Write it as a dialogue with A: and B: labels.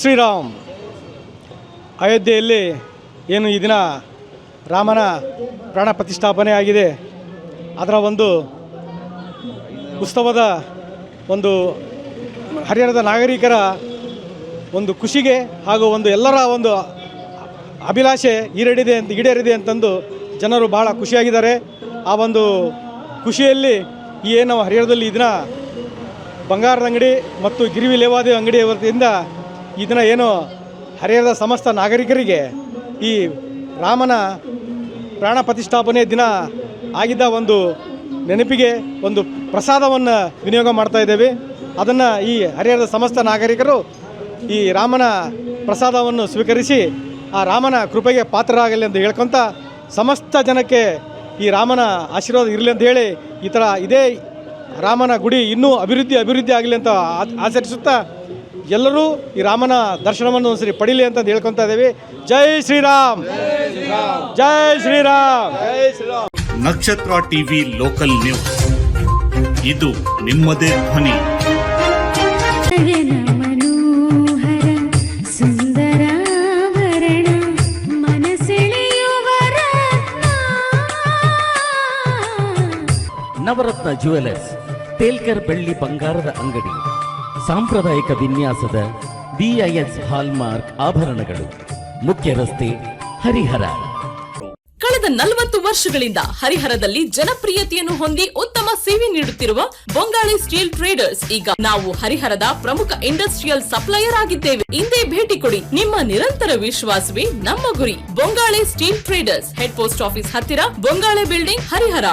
A: ಶ್ರೀರಾಮ್. ಅಯೋಧ್ಯೆಯಲ್ಲಿ ಏನು ಈ ದಿನ ರಾಮನ ಪ್ರಾಣ ಪ್ರತಿಷ್ಠಾಪನೆ ಆಗಿದೆ, ಅದರ ಒಂದು ಉತ್ಸವದ ಒಂದು ಹರಿಹರದ ನಾಗರಿಕರ ಒಂದು ಖುಷಿಗೆ ಹಾಗೂ ಒಂದು ಎಲ್ಲರ ಒಂದು ಅಭಿಲಾಷೆ ಈಡೇರಿದೆ ಅಂತಂದು ಜನರು ಭಾಳ ಖುಷಿಯಾಗಿದ್ದಾರೆ. ಆ ಒಂದು ಖುಷಿಯಲ್ಲಿ ಏನು ಹರಿಹರದಲ್ಲಿ ಈ ದಿನ ಬಂಗಾರದ ಅಂಗಡಿ ಮತ್ತು ಗಿರಿವಿ ಲೇವಾದೇವಿ ಅಂಗಡಿ ವತಿಯಿಂದ ಈ ದಿನ ಏನು ಹರಿಹರದ ಸಮಸ್ತ ನಾಗರಿಕರಿಗೆ ಈ ರಾಮನ ಪ್ರಾಣ ಪ್ರತಿಷ್ಠಾಪನೆ ದಿನ ಆಗಿದ್ದ ಒಂದು ನೆನಪಿಗೆ ಒಂದು ಪ್ರಸಾದವನ್ನು ವಿನಿಯೋಗ ಮಾಡ್ತಾ ಇದ್ದೇವೆ. ಅದನ್ನು ಈ ಹರಿಹರದ ಸಮಸ್ತ ನಾಗರಿಕರು ಈ ರಾಮನ ಪ್ರಸಾದವನ್ನು ಸ್ವೀಕರಿಸಿ ಆ ರಾಮನ ಕೃಪೆಗೆ ಪಾತ್ರರಾಗಲಿ ಅಂತ ಹೇಳ್ಕೊತ ಸಮಸ್ತ ಜನಕ್ಕೆ ಈ ರಾಮನ ಆಶೀರ್ವಾದ ಇರಲಿ ಅಂತ ಹೇಳಿ ಈ ಥರ ಇದೇ ರಾಮನ ಗುಡಿ ಇನ್ನೂ ಅಭಿವೃದ್ಧಿ ಆಗಲಿ ಅಂತ ಆಚರಿಸುತ್ತಾ ಎಲ್ಲರೂ ಈ ರಾಮನ ದರ್ಶನವನ್ನು ಒಂದ್ಸರಿ ಪಡೀಲಿ ಅಂತ ಹೇಳ್ಕೊತಾ ಇದ್ದೇವೆ. ಜೈ ಶ್ರೀರಾಮ್, ಜೈ ಶ್ರೀರಾಮ್, ಜೈ ಶ್ರೀರಾಮ್.
B: ನಕ್ಷತ್ರ ಟಿವಿ ಲೋಕಲ್ ನ್ಯೂಸ್, ಇದು ನಿಮ್ಮದೇ ಧ್ವನಿ.
C: ನವರತ್ನ ಜ್ಯುವೆಲರ್ಸ್, ತೇಲ್ಕರ್ ಬೆಳ್ಳಿ ಬಂಗಾರದ ಅಂಗಡಿ, ಸಾಂಪ್ರದಾಯಿಕ ವಿನ್ಯಾಸದ BIS ಹಾಲ್ಮಾರ್ಕ್ ಆಭರಣಗಳು, ಮುಖ್ಯ ರಸ್ತೆ, ಹರಿಹರ.
D: ಕಳೆದ 40 ವರ್ಷಗಳಿಂದ ಹರಿಹರದಲ್ಲಿ ಜನಪ್ರಿಯತೆಯನ್ನು ಹೊಂದಿ ಉತ್ತಮ ಸೇವೆ ನೀಡುತ್ತಿರುವ ಬೊಂಗಾಳಿ ಸ್ಟೀಲ್ ಟ್ರೇಡರ್ಸ್ ಈಗ ನಾವು ಹರಿಹರದ ಪ್ರಮುಖ ಇಂಡಸ್ಟ್ರಿಯಲ್ ಸಪ್ಲೈಯರ್ ಆಗಿದ್ದೇವೆ. ಇಂದೇ ಭೇಟಿ ಕೊಡಿ. ನಿಮ್ಮ ನಿರಂತರ ವಿಶ್ವಾಸವೇ ನಮ್ಮ ಗುರಿ. Bongali steel traders, head post office ಹತ್ತಿರ, ಬೊಂಗಾಳೆ ಬಿಲ್ಡಿಂಗ್, ಹರಿಹರ.